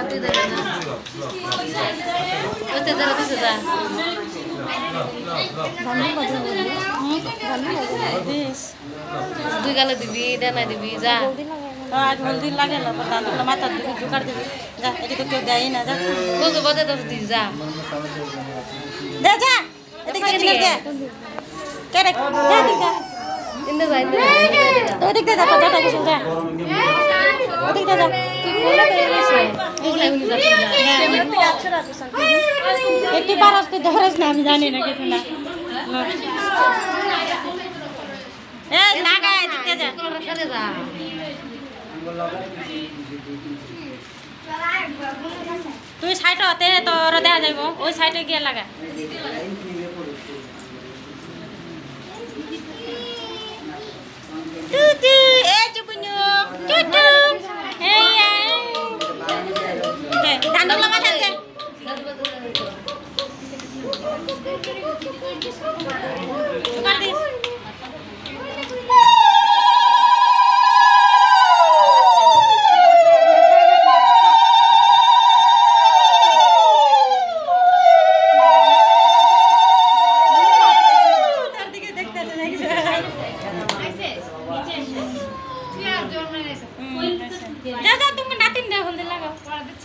তুই দেবে না ওতে ধরে দিতে যা দুই গালে দিবি দেনাই দিবি যা আজ হলদি লাগে না দাঁত মাথার দিকে জোগাড় দিবি যা এদিকে কেউ দেয় না যা বলতে বলতে তো তুই যা দে যা এদিকে দিকে দে কে রে যা দিকে ইন্দে যাই ওদিকে যা কথা কিছু যা ওদিকে যা তুই কোলে বেরিয়ে গেছে কোলে উনি যা একটু বারস তুই ধরেছ না আমি জানি না কিছু না এই লাগা এদিকে যা সাথে যা তুই সাইড হতে তোর দেখা যাইব ওই সাইডে গিয়ে লাগা তুতু এ চুপুনু তুতু এই দে ডান্ডু লাগা থাকে কাট দিস